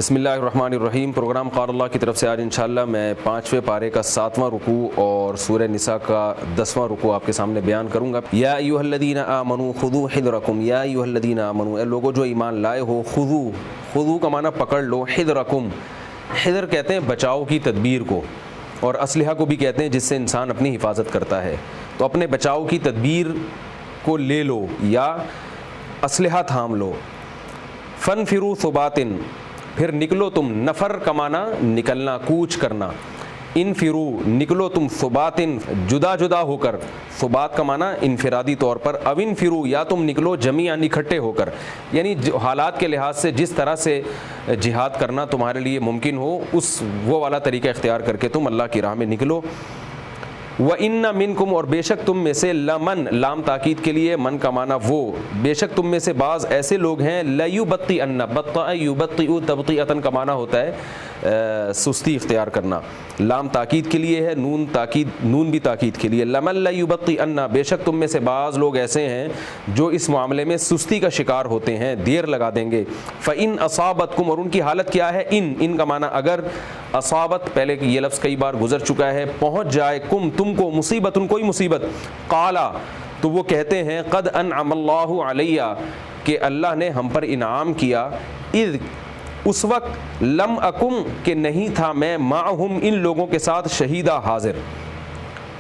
بسم اللہ الرحمن الرحیم۔ پروگرام قال اللہ کی طرف سے آج انشاءاللہ میں 5ویں پارے کا 7واں رکوع اور سورہ نساء کا 10واں رکوع آپ کے سامنے بیان کروں گا۔ یا ایھا الذین آمنوا خذوا حذرکم، یا ایھا الذین آمنوا، اے لوگو جو ایمان لائے ہو، خذوا کا معنی پکڑ لو، حذرکم، حذر کہتے ہیں بچاؤ کی تدبیر کو، اور اسلحہ کو بھی کہتے ہیں جس سے انسان اپنی حفاظت کرتا ہے، تو اپنے بچاؤ کی تدبیر کو لے لو یا اسلحہ تھام لو۔ فانفروا ثبات، پھر نکلو تم، نفر کا معنی نکلنا، کوچ کرنا، انفروا نکلو تم، ثبات جدا جدا ہو کر، ثبات کا معنی انفرادی طور پر، او انفروا یا تم نکلو جمیعا اکٹھے ہو کر، یعنی حالات کے لحاظ سے جس طرح سے جہاد کرنا تمہارے لیے ممکن ہو وہ والا طریقہ اختیار کر کے تم اللہ کی راہ میں نکلو۔ وَإِنَّ مِنْكُمْ، اور بے شک تم میں سے، لمن لام تاکید کے لیے، من کا معنی وہ، بے شک تم میں سے بعض ایسے لوگ ہیں، لَيُبَطِّئَنَّ، بَطَّأَ يُبَطِّئُ تَبْطِئَةً کا معنی ہوتا ہے سستی اختیار کرنا، لام تاکید کے لیے ہے، نون بھی تاکید کے لیے، لمن لَيُبَطِّئَنَّ، بے شک تم میں سے بعض لوگ ایسے ہیں جو اس معاملے میں سستی کا شکار ہوتے ہیں، دیر لگا دیں گے۔ فَإِنْ أَصَابَتْكُمْ، اور ان کی حالت کیا ہے، ان کا معنی اگر، اصابت پہلے یہ لفظ کئی بار گزر چکا ہے، پہنچ جائے، کم تم کو، مصیبت کوئی مصیبت، قالا تو وہ کہتے ہیں، قد انعم اللہ علیہ کہ اللہ نے ہم پر انعام کیا، اذ اس وقت، لم اکم کہ نہیں تھا میں، معہم ان لوگوں کے ساتھ، شہیدہ حاضر،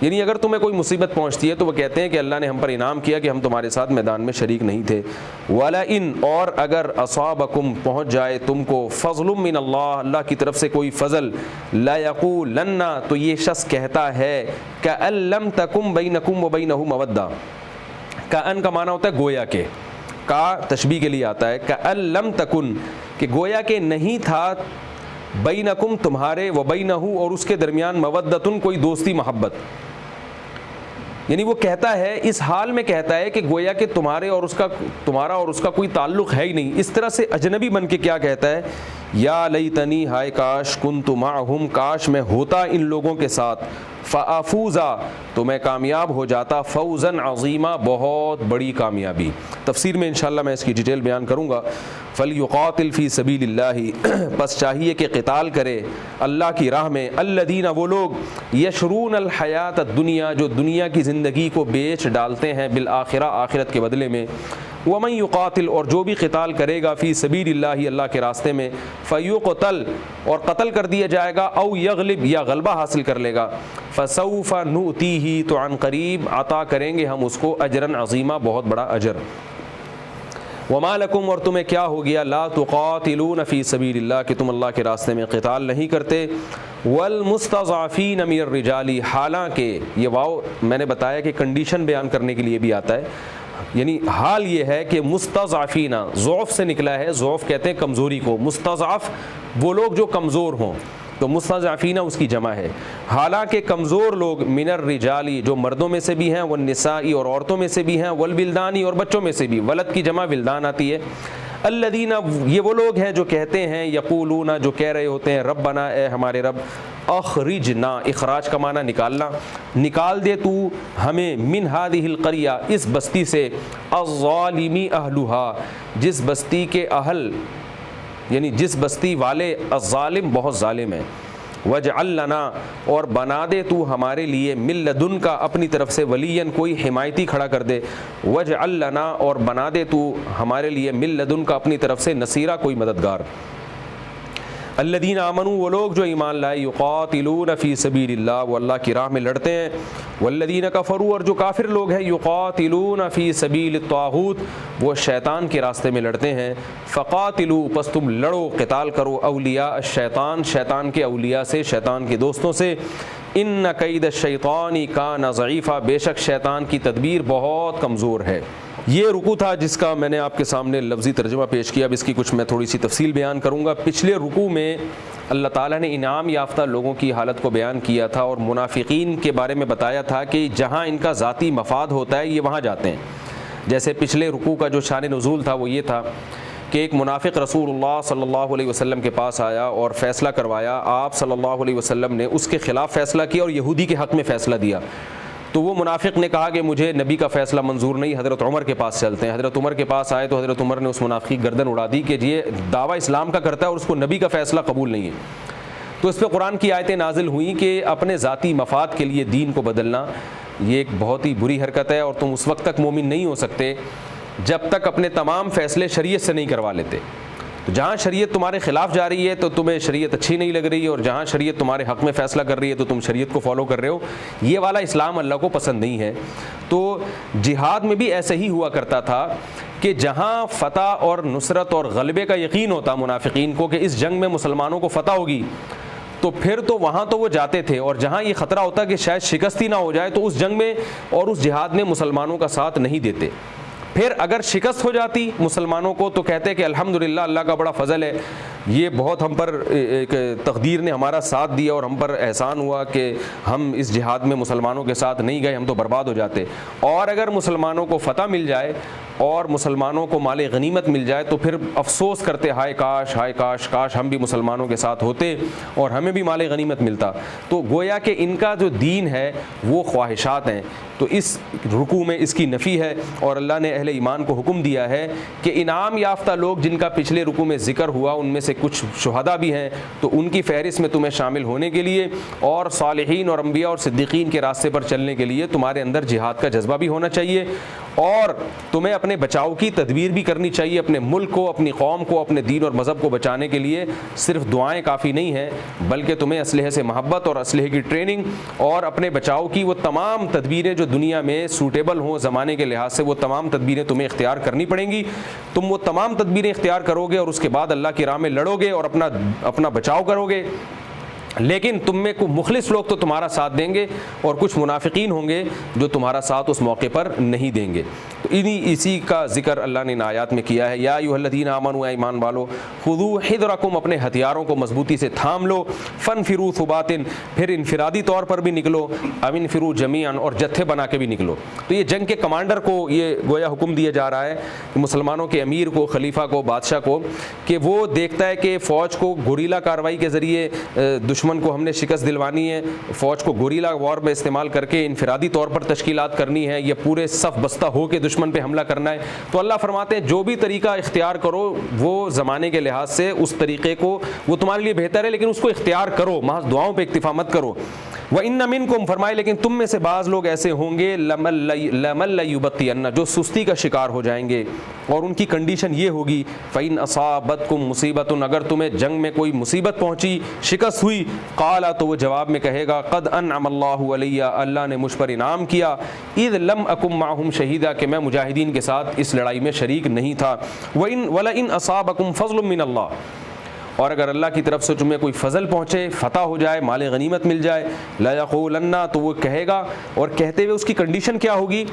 یعنی اگر تمہیں کوئی مصیبت پہنچتی ہے تو وہ کہتے ہیں کہ اللہ نے ہم پر انعام کیا کہ ہم تمہارے ساتھ میدان میں شریک نہیں تھے۔ وَلَئِن، اور اگر، اصابکم پہنچ جائے تم کو، فضل من اللہ اللہ کی طرف سے کوئی فضل، لَيَقُولَنَّ تو یہ شخص کہتا ہے، كَأَن لَّمْ تَكُن بَيْنَكُمْ وَبَيْنَهُ مَوَدَّةٌ، كَأَن کا معنی ہوتا ہے گویا کہ، کا تشبیہ کے لیے آتا ہے، كَأَن لَّمْ تَكُن کہ گویا کہ نہیں تھا، بینکم تمہارے، وبینہ اور اس کے درمیان، مودۃ کوئی دوستی محبت، یعنی وہ کہتا ہے، اس حال میں کہتا ہے کہ گویا کہ تمہارا اور اس کا کوئی تعلق ہے ہی نہیں، اس طرح سے اجنبی بن کے کیا کہتا ہے، یا لیتنی، ہائے کاش، کنت معہم کاش میں ہوتا ان لوگوں کے ساتھ، فافوزا تو میں کامیاب ہو جاتا، فوزا عظیما بہت بڑی کامیابی۔ تفسیر میں انشاءاللہ میں اس کی ڈیٹیل بیان کروں گا۔ فلیقاتل فی سبیل اللہ، پس چاہیے کہ قتال کرے اللہ کی راہ میں، الذین وہ لوگ، یشرون الحیات الدنیا جو دنیا کی زندگی کو بیچ ڈالتے ہیں، بالآخرہ آخرت کے بدلے میں، ومن یقاتل اور جو بھی قتال کرے گا، فی سبیل اللہ اللہ کے راستے میں، فیقتل اور قتل کر دیا جائے گا، او یغلب یا غلبہ حاصل کر لے گا، فسوف نؤتیہ تو عن قریب عطا کریں گے ہم اس کو، اجرا عظیما بہت بڑا اجر۔ وما لکم اور تمہیں کیا ہو گیا، لا تقاتلون فی سبیل اللہ کہ تم اللہ کے راستے میں قتال نہیں کرتے، والمستضعفین من الرجال، حالانکہ یہ واو میں نے بتایا کہ کنڈیشن بیان کرنے کے لیے بھی آتا ہے، یعنی حال یہ ہے کہ مستضعفین ضعف سے نکلا ہے، ضعف کہتے ہیں کمزوری کو، مستضعف وہ لوگ جو کمزور ہوں، تو مستضعفین اس کی جمع ہے، حالانکہ کمزور لوگ، من الرجالی جو مردوں میں سے بھی ہیں، والنسائی اور عورتوں میں سے بھی ہیں، والبلدانی اور بچوں میں سے بھی، ولد کی جمع ولدان آتی ہے، الذین یہ وہ لوگ ہیں جو کہتے ہیں، یقولون جو کہہ رہے ہوتے ہیں، ربنا اے ہمارے رب، اخرجنا اخراج کا معنی نکالنا، نکال دے تو ہمیں، من ہذہ القریہ اس بستی سے، الظالم اہلھا جس بستی کے اہل یعنی جس بستی والے، الظالم بہت ظالم ہے، وجعل لنا اور بنا دے تو ہمارے لیے، من لدن کا اپنی طرف سے، ولیا کوئی حمایتی کھڑا کر دے، وجعل لنا اور بنا دے تو ہمارے لیے، من لدن کا اپنی طرف سے، نصیرا کوئی مددگار۔ الذین آمنوا وہ لوگ جو ایمان لائے، یقاتلون فی سبیل اللہ وہ اللہ کی راہ میں لڑتے ہیں، والذین کفروا اور جو کافر لوگ ہیں، یقاتلون فی سبیل الطاغوت وہ شیطان کے راستے میں لڑتے ہیں، فقاتلوا پس تم لڑو، قتال کرو، اولیاء الشیطان شیطان کے اولیاء سے، شیطان کے دوستوں سے، ان کید الشیطان کان ضعیفا بے شک شیطان کی تدبیر بہت کمزور ہے۔ یہ رکوع تھا جس کا میں نے آپ کے سامنے لفظی ترجمہ پیش کیا، اب اس کی کچھ میں تھوڑی سی تفصیل بیان کروں گا۔ پچھلے رکوع میں اللہ تعالیٰ نے انعام یافتہ لوگوں کی حالت کو بیان کیا تھا، اور منافقین کے بارے میں بتایا تھا کہ جہاں ان کا ذاتی مفاد ہوتا ہے یہ وہاں جاتے ہیں، جیسے پچھلے رکوع کا جو شان نزول تھا وہ یہ تھا کہ ایک منافق رسول اللہ صلی اللہ علیہ وسلم کے پاس آیا اور فیصلہ کروایا، آپ صلی اللہ علیہ وسلم نے اس کے خلاف فیصلہ کیا اور یہودی کے حق میں فیصلہ دیا، تو وہ منافق نے کہا کہ مجھے نبی کا فیصلہ منظور نہیں، حضرت عمر کے پاس چلتے ہیں۔ حضرت عمر کے پاس آئے تو حضرت عمر نے اس منافق کی گردن اڑا دی کہ یہ دعویٰ اسلام کا کرتا ہے اور اس کو نبی کا فیصلہ قبول نہیں ہے۔ تو اس پہ قرآن کی آیتیں نازل ہوئیں کہ اپنے ذاتی مفاد کے لیے دین کو بدلنا یہ ایک بہت ہی بری حرکت ہے، اور تم اس وقت تک مومن نہیں ہو سکتے جب تک اپنے تمام فیصلے شریعت سے نہیں کروا لیتے۔ تو جہاں شریعت تمہارے خلاف جا رہی ہے تو تمہیں شریعت اچھی نہیں لگ رہی ہے، اور جہاں شریعت تمہارے حق میں فیصلہ کر رہی ہے تو تم شریعت کو فالو کر رہے ہو، یہ والا اسلام اللہ کو پسند نہیں ہے۔ تو جہاد میں بھی ایسے ہی ہوا کرتا تھا کہ جہاں فتح اور نصرت اور غلبے کا یقین ہوتا منافقین کو کہ اس جنگ میں مسلمانوں کو فتح ہوگی، تو پھر تو وہاں تو وہ جاتے تھے، اور جہاں یہ خطرہ ہوتا کہ شاید شکست ہی نہ ہو جائے تو اس جنگ میں اور اس جہاد میں مسلمانوں کا ساتھ نہیں دیتے۔ پھر اگر شکست ہو جاتی مسلمانوں کو تو کہتے کہ الحمدللہ اللہ کا بڑا فضل ہے، یہ بہت ہم پر ایک تقدیر نے ہمارا ساتھ دیا اور ہم پر احسان ہوا کہ ہم اس جہاد میں مسلمانوں کے ساتھ نہیں گئے، ہم تو برباد ہو جاتے۔ اور اگر مسلمانوں کو فتح مل جائے اور مسلمانوں کو مال غنیمت مل جائے تو پھر افسوس کرتے ہائے کاش ہائے کاش کاش ہم بھی مسلمانوں کے ساتھ ہوتے اور ہمیں بھی مال غنیمت ملتا۔ تو گویا کہ ان کا جو دین ہے وہ خواہشات ہیں۔ تو اس رکوع میں اس کی نفی ہے، اور اللہ نے اہل ایمان کو حکم دیا ہے کہ انعام یافتہ لوگ جن کا پچھلے رکوع میں ذکر ہوا ان میں سے کچھ شہداء بھی ہیں، تو ان کی فہرست میں تمہیں شامل ہونے کے لیے اور صالحین اور انبیاء اور صدیقین کے راستے پر چلنے کے لیے تمہارے اندر جہاد کا جذبہ بھی ہونا چاہیے، اور تمہیں اپنے بچاؤ کی تدبیر بھی کرنی چاہیے۔ اپنے ملک کو، اپنی قوم کو، اپنے دین اور مذہب کو بچانے کے لیے صرف دعائیں کافی نہیں ہیں، بلکہ تمہیں اسلحے سے محبت اور اسلحے کی ٹریننگ اور اپنے بچاؤ کی وہ تمام تدبیریں جو دنیا میں سوٹیبل ہوں زمانے کے لحاظ سے، وہ تمام تدبیریں تمہیں اختیار کرنی پڑیں گی۔ تم وہ تمام تدبیریں اختیار کرو گے اور اس کے بعد اللہ کی راہ میں لڑو گے اور اپنا بچاؤ کرو گے، لیکن تم میں کو مخلص لوگ تو تمہارا ساتھ دیں گے اور کچھ منافقین ہوں گے جو تمہارا ساتھ اس موقع پر نہیں دیں گے۔ تو اسی کا ذکر اللہ نے ان آیات میں کیا ہے۔ یا ایھا الذین آمنوا، اے ایمان والو، خذوا حذرکم، اپنے ہتھیاروں کو مضبوطی سے تھام لو، فانفروا ثبات، پھر انفرادی طور پر بھی نکلو، او انفروا جمیعا، اور جتھے بنا کے بھی نکلو۔ تو یہ جنگ کے کمانڈر کو یہ گویا حکم دیا جا رہا ہے کہ مسلمانوں کے امیر کو، خلیفہ کو، بادشاہ کو، کہ وہ دیکھتا ہے کہ فوج کو گوریلا کارروائی کے ذریعے دشمن کو ہم نے شکست دلوانی ہے، فوج کو گوریلا وار میں استعمال کر کے انفرادی طور پر تشکیلات کرنی ہے یا پورے صف بستہ ہو کے دشمن پہ حملہ کرنا ہے۔ تو اللہ فرماتے ہیں جو بھی طریقہ اختیار کرو وہ زمانے کے لحاظ سے اس طریقے کو وہ تمہارے لیے بہتر ہے، لیکن اس کو اختیار کرو، محض دعاؤں پہ اکتفا مت کرو۔ وَإِنَّ مِنْكُمْ، فرمائے لیکن تم میں سے بعض لوگ ایسے ہوں گے لَمَن لَيُبَطِّئَنَّ، جو سستی کا شکار ہو جائیں گے، اور ان کی کنڈیشن یہ ہوگی فَإِنْ أَصَابَتْكُمْ مُصِيبَةٌ، اگر تمہیں جنگ میں کوئی مصیبت پہنچی، شکست ہوئی، قَالَ، تو وہ جواب میں کہے گا قَدْ أَنْعَمَ اللَّهُ عَلَيَّ، اللہ نے مجھ پر انعام کیا، إِذْ لَمْ أَكُنْ مَعَهُمْ شَهِيدًا، کہ میں مجاہدین کے ساتھ اس لڑائی میں شریک نہیں تھا، وَلَئِنْ أَصَابَكُمْ فَضْلٌ مِّنَ اللَّهِ، اور اگر اللہ کی طرف سے تمہیں کوئی فضل پہنچے، فتح ہو جائے، مال غنیمت مل جائے، لَيَقُولَنَّ، تو وہ کہے گا، اور کہتے ہوئے اس کی کنڈیشن کیا ہوگی،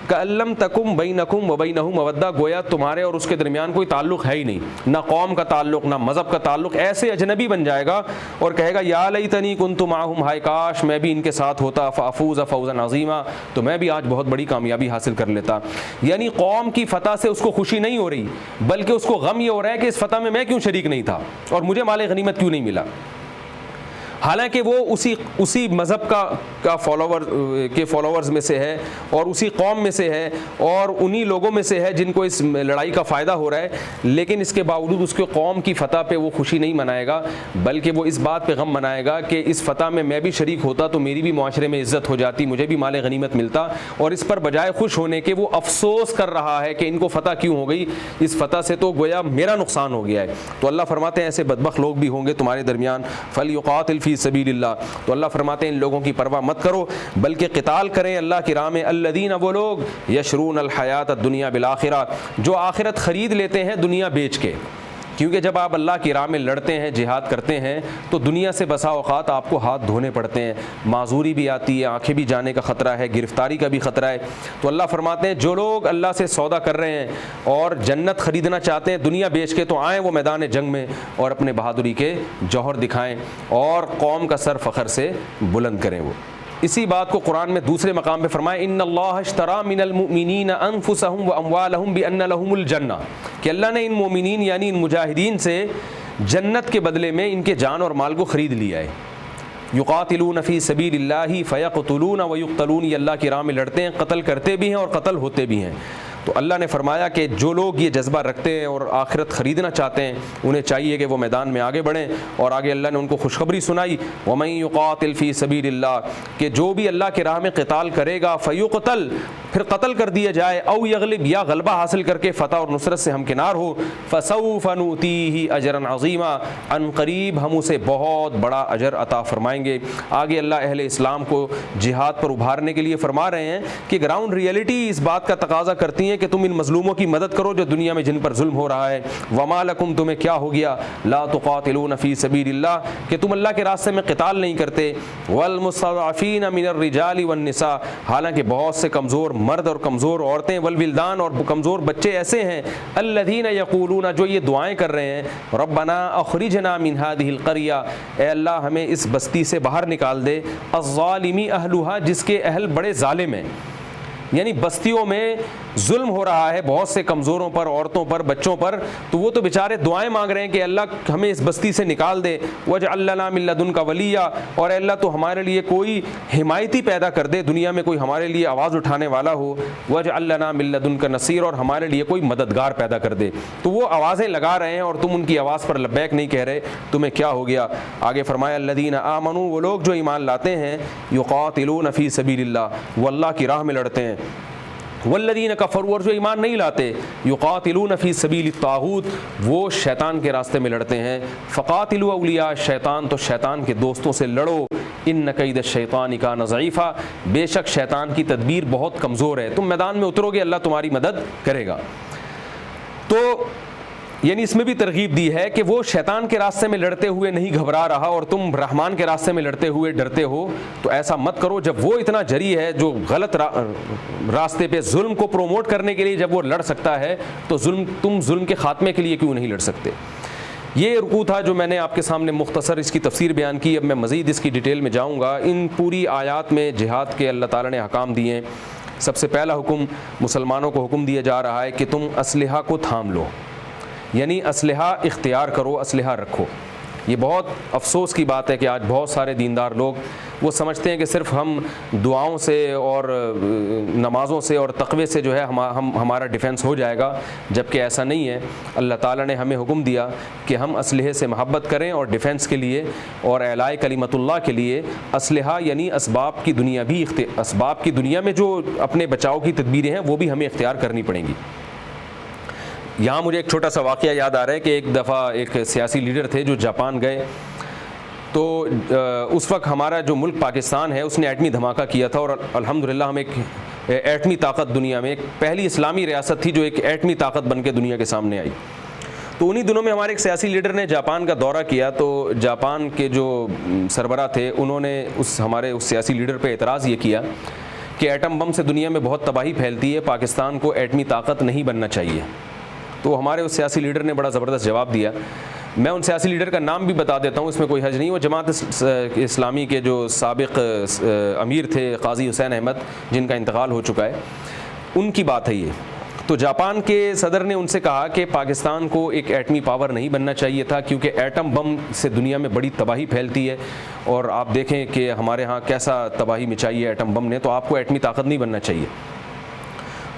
كَأَن لَّمْ تَكُن بَيْنَكُمْ وَبَيْنَهُ مَوَدَّةٌ، گویا تمہارے اور اس کے درمیان کوئی تعلق ہے ہی نہیں، نہ قوم کا تعلق، نہ مذہب کا تعلق، ایسے اجنبی بن جائے گا اور کہے گا یا لیتنی کنت معہم، ہائے کاش میں بھی ان کے ساتھ ہوتا، فافوز فوزا عظیما، تو میں بھی آج بہت بڑی کامیابی حاصل کر لیتا۔ یعنی قوم کی فتح سے اس کو خوشی نہیں ہو رہی، بلکہ اس کو غم یہ ہو رہا ہے کہ اس فتح میں میں کیوں شریک نہیں تھا اور مجھے مال غنیمت کیوں نہیں ملا، حالانکہ وہ اسی مذہب کا فالوورز میں سے ہے اور اسی قوم میں سے ہے اور انہی لوگوں میں سے ہے جن کو اس لڑائی کا فائدہ ہو رہا ہے، لیکن اس کے باوجود اس کے قوم کی فتح پہ وہ خوشی نہیں منائے گا، بلکہ وہ اس بات پہ غم منائے گا کہ اس فتح میں بھی شریک ہوتا تو میری بھی معاشرے میں عزت ہو جاتی، مجھے بھی مال غنیمت ملتا، اور اس پر بجائے خوش ہونے کے وہ افسوس کر رہا ہے کہ ان کو فتح کیوں ہو گئی، اس فتح سے تو گویا میرا نقصان ہو گیا ہے۔ تو اللہ فرماتے ہیں ایسے بدبخت لوگ بھی ہوں گے تمہارے درمیان، فَلْيُقَاتِلْ فِي سبیل اللہ، تو اللہ فرماتے ہیں ان لوگوں کی پرواہ مت کرو بلکہ قتال کریں اللہ کی راہ میں، الذین، وہ لوگ، یشرون الحیات الدنیا بالآخرہ، جو آخرت خرید لیتے ہیں دنیا بیچ کے، کیونکہ جب آپ اللہ کی راہ میں لڑتے ہیں، جہاد کرتے ہیں، تو دنیا سے بسا اوقات آپ کو ہاتھ دھونے پڑتے ہیں، معذوری بھی آتی ہے، آنکھیں بھی جانے کا خطرہ ہے، گرفتاری کا بھی خطرہ ہے۔ تو اللہ فرماتے ہیں جو لوگ اللہ سے سودا کر رہے ہیں اور جنت خریدنا چاہتے ہیں دنیا بیچ کے، تو آئیں وہ میدان جنگ میں اور اپنے بہادری کے جوہر دکھائیں اور قوم کا سر فخر سے بلند کریں۔ وہ اسی بات کو قرآن میں دوسرے مقام پہ فرمائے ان اللہ اشترى من المؤمنین انفسهم واموالهم بان لهم الجنہ، کہ اللہ نے ان مومنین یعنی ان مجاہدین سے جنت کے بدلے میں ان کے جان اور مال کو خرید لیا ہے۔ یقاتلون فی سبیل اللہ فیقتلون ویقتلون، یہ اللہ کی راہ میں لڑتے ہیں، قتل کرتے بھی ہیں اور قتل ہوتے بھی ہیں۔ تو اللہ نے فرمایا کہ جو لوگ یہ جذبہ رکھتے ہیں اور آخرت خریدنا چاہتے ہیں انہیں چاہیے کہ وہ میدان میں آگے بڑھیں، اور آگے اللہ نے ان کو خوشخبری سنائی وَمَن يُقَاتِلْ فِي سَبِيلِ اللَّهِ، کہ جو بھی اللہ کی راہ میں قتال کرے گا فَيُقْتَلْ، پھر قتل کر دیا جائے، او یغلب، یا غلبہ حاصل کر کے فتح اور نصرت سے ہمکنار ہو، فَسَوْفَ نُؤْتِيهِ أَجْرًا عَظِيمًا، ان قریب ہم اسے بہت بڑا اجر عطا فرمائیں گے۔ آگے اللہ اہل اسلام کو جہاد پر ابھارنے کے لیے فرما رہے ہیں کہ گراؤنڈ ریئلٹی اس بات کا تقاضا کرتی ہیں کہ تم ان مظلوموں کی مدد کرو جو دنیا میں جن پر ظلم ہو رہا ہے۔ وما لکم، تمہیں کیا ہو گیا، لا تقاتلون فی سبیل اللہ، کہ تم اللہ کے راستے میں قتال نہیں کرتے، والمستضعفین من الرجال والنساء، حالانکہ بہت سے کمزور مرد اور کمزور عورتیں، والولدان، اور کمزور بچے ایسے ہیں، الذین یقولون، جو یہ دعائیں کر رہے ہیں، ربنا اخرجنا من هذه القریہ، اے اللہ ہمیں اس بستی سے باہر نکال دے، الظالم اہلھا، جس کے اہل بڑے ظالم ہیں، یعنی بستیوں میں ظلم ہو رہا ہے بہت سے کمزوروں پر، عورتوں پر، بچوں پر، تو وہ تو بیچارے دعائیں مانگ رہے ہیں کہ اللہ ہمیں اس بستی سے نکال دے، وَاجْعَلْ لَنَا مِن لَّدُنْكَ وَلِيًّا، اور اے اللہ تو ہمارے لیے کوئی حمایتی پیدا کر دے، دنیا میں کوئی ہمارے لیے آواز اٹھانے والا ہو، وَاجْعَلْ لَنَا مِن لَّدُنْكَ نَصِيرًا، اور ہمارے لیے کوئی مددگار پیدا کر دے۔ تو وہ آوازیں لگا رہے ہیں اور تم ان کی آواز پر لبیک نہیں کہہ رہے، تمہیں کیا ہو گیا؟ آگے فرمایا الذین آمنوا، وہ لوگ جو ایمان لاتے ہیں، یقاتلون فی سبیل اللہ، وہ اللہ کی راہ میں لڑتے ہیں، والذین کفروا، اور جو ایمان نہیں لاتے، یقاتلون فی سبیل الطاغوت، وہ شیطان کے راستے میں لڑتے ہیں، فقاتلوا اولیاء الشیطان، تو شیطان کے دوستوں سے لڑو، ان کید الشیطان کان ضعیفا، بے شک شیطان کی تدبیر بہت کمزور ہے، تم میدان میں اترو گے اللہ تمہاری مدد کرے گا۔ تو یعنی اس میں بھی ترغیب دی ہے کہ وہ شیطان کے راستے میں لڑتے ہوئے نہیں گھبرا رہا اور تم رحمان کے راستے میں لڑتے ہوئے ڈرتے ہو، تو ایسا مت کرو۔ جب وہ اتنا جری ہے جو غلط راستے پہ ظلم کو پروموٹ کرنے کے لیے جب وہ لڑ سکتا ہے، تو تم ظلم کے خاتمے کے لیے کیوں نہیں لڑ سکتے؟ یہ رکوع تھا جو میں نے آپ کے سامنے مختصر اس کی تفسیر بیان کی۔ اب میں مزید اس کی ڈیٹیل میں جاؤں گا۔ ان پوری آیات میں جہاد کے اللہ تعالیٰ نے احکام دیے ہیں۔ سب سے پہلا حکم مسلمانوں کو حکم دیا جا رہا ہے کہ تم اسلحہ کو تھام لو، یعنی اسلحہ اختیار کرو، اسلحہ رکھو۔ یہ بہت افسوس کی بات ہے کہ آج بہت سارے دیندار لوگ وہ سمجھتے ہیں کہ صرف ہم دعاؤں سے اور نمازوں سے اور تقوی سے جو ہے ہمارا ڈیفنس ہو جائے گا، جبکہ ایسا نہیں ہے۔ اللہ تعالیٰ نے ہمیں حکم دیا کہ ہم اسلحے سے محبت کریں اور ڈیفنس کے لیے اور اعلاء کلمت اللہ کے لیے اسلحہ یعنی اسباب کی دنیا میں جو اپنے بچاؤ کی تدبیریں ہیں وہ بھی ہمیں اختیار کرنی پڑیں گی۔ یہاں مجھے ایک چھوٹا سا واقعہ یاد آ رہا ہے کہ ایک دفعہ ایک سیاسی لیڈر تھے جو جاپان گئے، تو اس وقت ہمارا جو ملک پاکستان ہے اس نے ایٹمی دھماکہ کیا تھا، اور الحمدللہ ہم ایک ایٹمی طاقت دنیا میں، ایک پہلی اسلامی ریاست تھی جو ایک ایٹمی طاقت بن کے دنیا کے سامنے آئی۔ تو انہی دنوں میں ہمارے ایک سیاسی لیڈر نے جاپان کا دورہ کیا، تو جاپان کے جو سربراہ تھے انہوں نے ہمارے اس سیاسی لیڈر پہ اعتراض یہ کیا کہ ایٹم بم سے دنیا میں بہت تباہی پھیلتی ہے، پاکستان کو ایٹمی طاقت نہیں بننا چاہیے۔ تو ہمارے اس سیاسی لیڈر نے بڑا زبردست جواب دیا۔ میں ان سیاسی لیڈر کا نام بھی بتا دیتا ہوں، اس میں کوئی حرج نہیں۔ وہ جماعت اسلامی کے جو سابق امیر تھے قاضی حسین احمد، جن کا انتقال ہو چکا ہے، ان کی بات ہے یہ۔ تو جاپان کے صدر نے ان سے کہا کہ پاکستان کو ایک ایٹمی پاور نہیں بننا چاہیے تھا، کیونکہ ایٹم بم سے دنیا میں بڑی تباہی پھیلتی ہے، اور آپ دیکھیں کہ ہمارے ہاں کیسا تباہی مچائی ہے ایٹم بم نے، تو آپ کو ایٹمی طاقت نہیں بننا چاہیے۔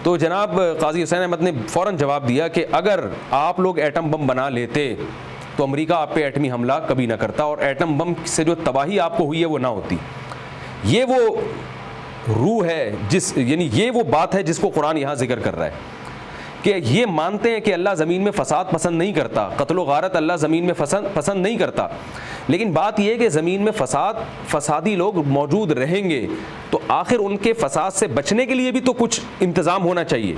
تو جناب قاضی حسین احمد نے فوراً جواب دیا کہ اگر آپ لوگ ایٹم بم بنا لیتے تو امریکہ آپ پہ ایٹمی حملہ کبھی نہ کرتا، اور ایٹم بم سے جو تباہی آپ کو ہوئی ہے وہ نہ ہوتی۔ یہ وہ روح ہے یعنی یہ وہ بات ہے جس کو قرآن یہاں ذکر کر رہا ہے، کہ یہ مانتے ہیں کہ اللہ زمین میں فساد پسند نہیں کرتا، قتل و غارت اللہ زمین میں پسند نہیں کرتا، لیکن بات یہ ہے کہ زمین میں فسادی لوگ موجود رہیں گے، تو آخر ان کے فساد سے بچنے کے لیے بھی تو کچھ انتظام ہونا چاہیے۔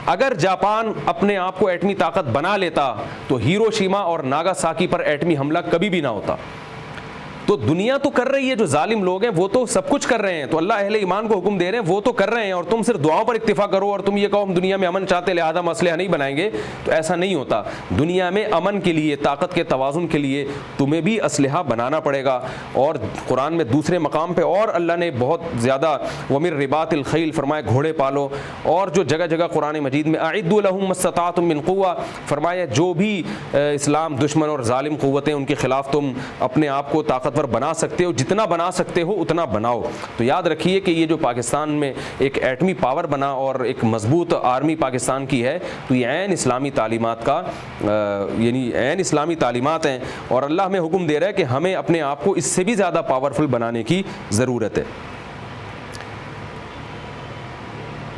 اگر جاپان اپنے آپ کو ایٹمی طاقت بنا لیتا تو ہیروشیما اور ناگاساکی پر ایٹمی حملہ کبھی بھی نہ ہوتا۔ تو دنیا تو کر رہی ہے، جو ظالم لوگ ہیں وہ تو سب کچھ کر رہے ہیں، تو اللہ اہل ایمان کو حکم دے رہے ہیں وہ تو کر رہے ہیں، اور تم صرف دعاؤں پر اکتفا کرو اور تم یہ کہو ہم دنیا میں امن چاہتے لہذا ہم اسلحہ نہیں بنائیں گے، تو ایسا نہیں ہوتا۔ دنیا میں امن کے لیے، طاقت کے توازن کے لیے تمہیں بھی اسلحہ بنانا پڑے گا۔ اور قرآن میں دوسرے مقام پہ اور اللہ نے بہت زیادہ وَمِن رِبَاطِ الْخَيْلِ فرمایا گھوڑے پالو، اور جو جگہ جگہ قرآن مجید میں أَعِدُّوا لَهُم مَا اسْتَطَعْتُم مِّن قُوَّةٍ فرمایا جو بھی اسلام دشمن اور ظالم قوتیں ان کے خلاف تم اپنے آپ کو طاقتور طاقتور بنا سکتے ہو، جتنا بنا سکتے ہو اتنا بناؤ۔ تو یاد رکھیے کہ یہ جو پاکستان میں ایک ایٹمی پاور بنا اور ایک مضبوط آرمی پاکستان کی ہے، تو یہ عین اسلامی تعلیمات کا یعنی عین اسلامی تعلیمات ہیں، اور اللہ ہمیں حکم دے رہا ہے کہ ہمیں اپنے آپ کو اس سے بھی زیادہ پاورفل بنانے کی ضرورت ہے۔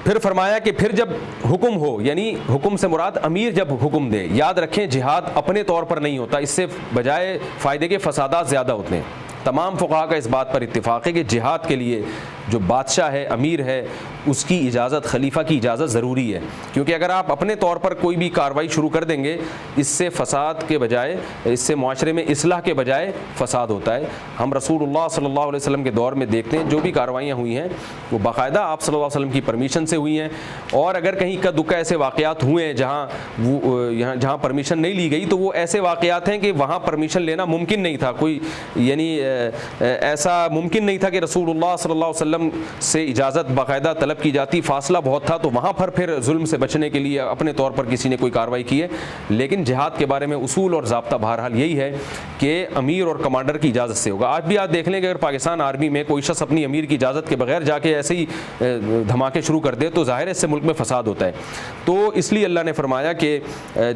پھر فرمایا کہ پھر جب حکم ہو، یعنی حکم سے مراد امیر جب حکم دے، یاد رکھیں جہاد اپنے طور پر نہیں ہوتا، اس سے بجائے فائدے کے فسادات زیادہ ہوتے ہیں۔ تمام فقہا کا اس بات پر اتفاق ہے کہ جہاد کے لیے جو بادشاہ ہے، امیر ہے، اس کی اجازت، خلیفہ کی اجازت ضروری ہے، کیونکہ اگر آپ اپنے طور پر کوئی بھی کارروائی شروع کر دیں گے، اس سے فساد کے بجائے، اس سے معاشرے میں اصلاح کے بجائے فساد ہوتا ہے۔ ہم رسول اللہ صلی اللہ علیہ وسلم کے دور میں دیکھتے ہیں جو بھی کارروائیاں ہوئی ہیں وہ باقاعدہ آپ صلی اللہ علیہ وسلم کی پرمیشن سے ہوئی ہیں، اور اگر کہیں کا دکا ایسے واقعات ہوئے ہیں جہاں پرمیشن نہیں لی گئی، تو وہ ایسے واقعات ہیں کہ وہاں پرمیشن لینا ممکن نہیں تھا، کوئی یعنی ایسا ممکن نہیں تھا کہ رسول اللہ صلی اللہ علیہ وسلم سے اجازت باقاعدہ طلب کی جاتی، فاصلہ بہت تھا، تو وہاں پر پھر ظلم سے بچنے کے لیے اپنے طور پر کسی نے کوئی کارروائی کی ہے۔ لیکن جہاد کے بارے میں اصول اور ضابطہ بہرحال یہی ہے کہ امیر اور کمانڈر کی اجازت سے ہوگا۔ آج بھی آپ دیکھ لیں کہ اگر پاکستان آرمی میں کوئی شخص اپنی امیر کی اجازت کے بغیر جا کے ایسے ہی دھماکے شروع کر دے تو ظاہر ہے اس سے ملک میں فساد ہوتا ہے۔ تو اس لیے اللہ نے فرمایا کہ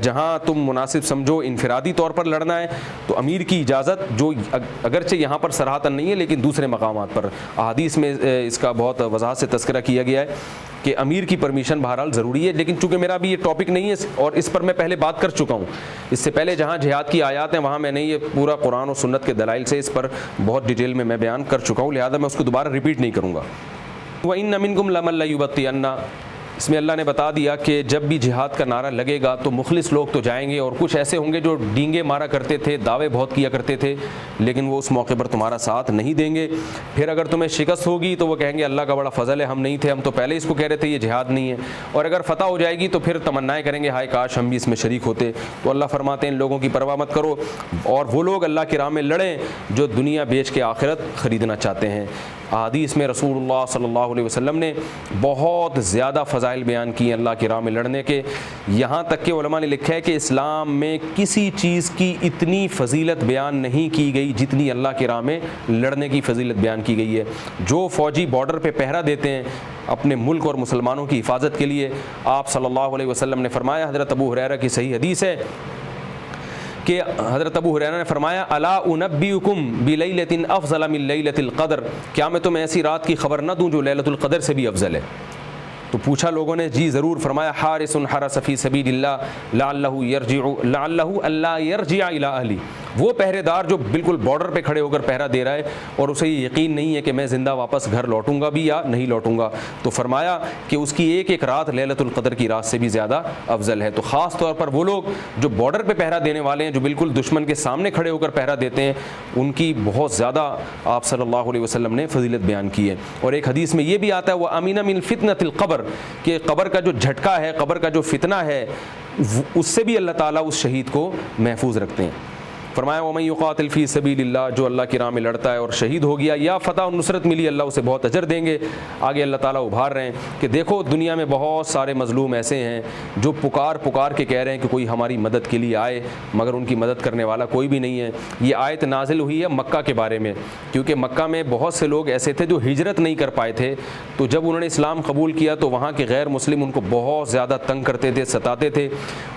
جہاں تم مناسب سمجھو انفرادی طور پر لڑنا ہے تو امیر کی اجازت، جو اگرچہ یہاں پر صراحتاً نہیں ہے لیکن دوسرے مقامات پر احادیث میں اس کا بہت وضاحت سے تذکرہ کیا گیا ہے کہ امیر کی پرمیشن بہرحال ضروری ہے۔ لیکن چونکہ میرا بھی یہ ٹاپک نہیں ہے اور اس پر میں پہلے بات کر چکا ہوں، اس سے پہلے جہاں جہاد کی آیات ہیں وہاں میں نے یہ پورا قرآن و سنت کے دلائل سے اس پر بہت ڈیٹیل میں بیان کر چکا ہوں، لہذا میں اس کو دوبارہ ریپیٹ نہیں کروں گا۔ وَإِنَّ مِنْكُمْ لَمَن لَيُبَطِّئَنَّ، اس میں اللہ نے بتا دیا کہ جب بھی جہاد کا نعرہ لگے گا تو مخلص لوگ تو جائیں گے، اور کچھ ایسے ہوں گے جو ڈینگے مارا کرتے تھے، دعوے بہت کیا کرتے تھے، لیکن وہ اس موقع پر تمہارا ساتھ نہیں دیں گے۔ پھر اگر تمہیں شکست ہوگی تو وہ کہیں گے اللہ کا بڑا فضل ہے، ہم نہیں تھے، ہم تو پہلے اس کو کہہ رہے تھے یہ جہاد نہیں ہے۔ اور اگر فتح ہو جائے گی تو پھر تمنائیں کریں گے ہائے کاش ہم بھی اس میں شریک ہوتے۔ تو اللہ فرماتے ہیں ان لوگوں کی پرواہ مت کرو، اور وہ لوگ اللہ کی راہ میں لڑیں جو دنیا بیچ کے آخرت خریدنا چاہتے ہیں۔ احادیث میں رسول اللہ صلی اللہ علیہ وسلم نے بہت زیادہ فضائل بیان کی ہیں اللہ کی راہ میں لڑنے کے، یہاں تک کہ علماء نے لکھا ہے کہ اسلام میں کسی چیز کی اتنی فضیلت بیان نہیں کی گئی جتنی اللہ کی راہ میں لڑنے کی فضیلت بیان کی گئی ہے۔ جو فوجی بارڈر پہ پہرا دیتے ہیں اپنے ملک اور مسلمانوں کی حفاظت کے لیے، آپ صلی اللہ علیہ وسلم نے فرمایا، حضرت ابو ہریرہ کی صحیح حدیث ہے کہ حضرت ابو ہریرہ نے فرمایا الا انبئکم بلیلۃ افضل من لیلۃ القدر، کیا میں تمہیں ایسی رات کی خبر نہ دوں جو لیلۃ القدر سے بھی افضل ہے؟ تو پوچھا لوگوں نے جی ضرور، فرمایا حارس حرس فی سبیل اللہ لعلہ الا یرجع الی اہلی، وہ پہرے دار جو بالکل بارڈر پہ کھڑے ہو کر پہرا دے رہا ہے اور اسے یہ یقین نہیں ہے کہ میں زندہ واپس گھر لوٹوں گا بھی یا نہیں لوٹوں گا، تو فرمایا کہ اس کی ایک ایک رات لیلۃ القدر کی رات سے بھی زیادہ افضل ہے۔ تو خاص طور پر وہ لوگ جو بارڈر پہ پہرا دینے والے ہیں، جو بالکل دشمن کے سامنے کھڑے ہو کر پہرا دیتے ہیں، ان کی بہت زیادہ آپ صلی اللہ علیہ وسلم نے فضیلت بیان کی ہے۔ اور ایک حدیث میں یہ بھی آتا ہے وہ امین من فتنۃ القبر، کہ قبر کا جو جھٹکا ہے، قبر کا جو فتنہ ہے، اس سے بھی اللہ تعالیٰ اس شہید کو محفوظ رکھتے ہیں۔ فرمایا ومن یقاتل فی سبیل اللہ، جو اللہ کی راہ میں لڑتا ہے اور شہید ہو گیا یا فتح و نصرت ملی، اللہ اسے بہت اجر دیں گے۔ آگے اللہ تعالیٰ ابھار رہے ہیں کہ دیکھو دنیا میں بہت سارے مظلوم ایسے ہیں جو پکار کے کہہ رہے ہیں کہ کوئی ہماری مدد کے لیے آئے، مگر ان کی مدد کرنے والا کوئی بھی نہیں ہے۔ یہ آیت نازل ہوئی ہے مکہ کے بارے میں، کیونکہ مکہ میں بہت سے لوگ ایسے تھے جو ہجرت نہیں کر پائے تھے، تو جب انہوں نے اسلام قبول کیا تو وہاں کے غیر مسلم ان کو بہت زیادہ تنگ کرتے تھے، ستاتے تھے۔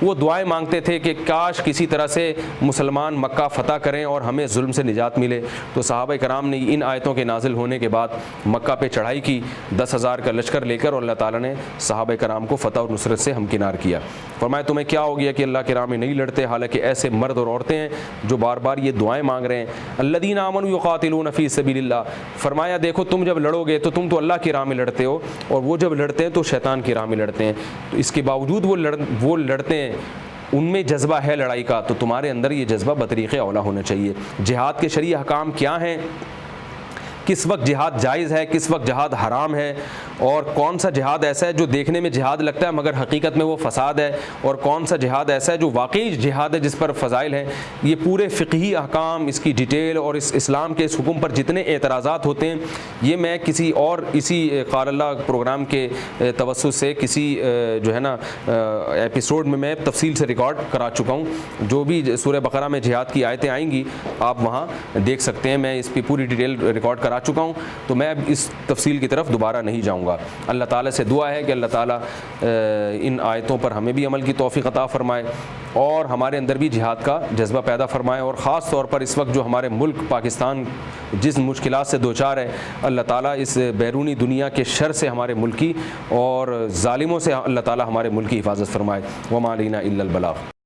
وہ دعائیں مانگتے تھے کہ کاش کسی طرح سے مسلمان مکہ فتح کریں اور ہمیں ظلم سے نجات ملے۔ تو صحابہ کرام نے ان آیتوں کے نازل ہونے کے بعد مکہ پہ چڑھائی کی 10,000 کا لشکر لے کر، اور اللہ تعالیٰ نے صحابہ کرام کو فتح اور نصرت سے ہمکنار کیا۔ فرمایا تمہیں کیا ہو گیا کہ اللہ کے راہ میں نہیں لڑتے، حالانکہ ایسے مرد اور عورتیں ہیں جو بار بار یہ دعائیں مانگ رہے ہیں۔ الذین آمنوا یقاتلون فی سبیل اللہ، فرمایا دیکھو تم جب لڑو گے تو تم تو اللہ کی راہ میں لڑتے ہو، اور وہ جب لڑتے ہیں تو شیطان کی راہ میں لڑتے ہیں، تو اس کے باوجود وہ لڑتے ہیں، ان میں جذبہ ہے لڑائی کا، تو تمہارے اندر یہ جذبہ بطریق اولا ہونا چاہیے۔ جہاد کے شرعی احکام کیا ہیں کس وقت جہاد جائز ہے، کس وقت جہاد حرام ہے، اور کون سا جہاد ایسا ہے جو دیکھنے میں جہاد لگتا ہے مگر حقیقت میں وہ فساد ہے، اور کون سا جہاد ایسا ہے جو واقعی جہاد ہے جس پر فضائل ہیں. یہ پورے فقہی احکام، اس کی ڈیٹیل اور اس اسلام کے اس حکم پر جتنے اعتراضات ہوتے ہیں، یہ میں کسی اور اسی قال اللہ پروگرام کے توسط سے کسی جو ہے نا ایپیسوڈ میں تفصیل سے ریکارڈ کرا چکا ہوں. جو بھی سورہ بقرہ میں جہاد کی آیتیں آئیں گی آپ وہاں دیکھ سکتے ہیں، میں اس کی پوری ڈیٹیل ریکارڈ کرا چکا ہوں، تو میں اب اس تفصیل کی طرف دوبارہ نہیں جاؤں گا. اللہ تعالیٰ سے دعا ہے کہ اللہ تعالیٰ ان آیتوں پر ہمیں بھی عمل کی توفیق عطا فرمائے اور ہمارے اندر بھی جہاد کا جذبہ پیدا فرمائے. اور خاص طور پر اس وقت جو ہمارے ملک پاکستان جس مشکلات سے دوچار ہے، اللہ تعالیٰ اس بیرونی دنیا کے شر سے ہمارے ملک کی اور ظالموں سے اللہ تعالیٰ ہمارے ملک کی حفاظت فرمائے. وما علینا الا البلاغ.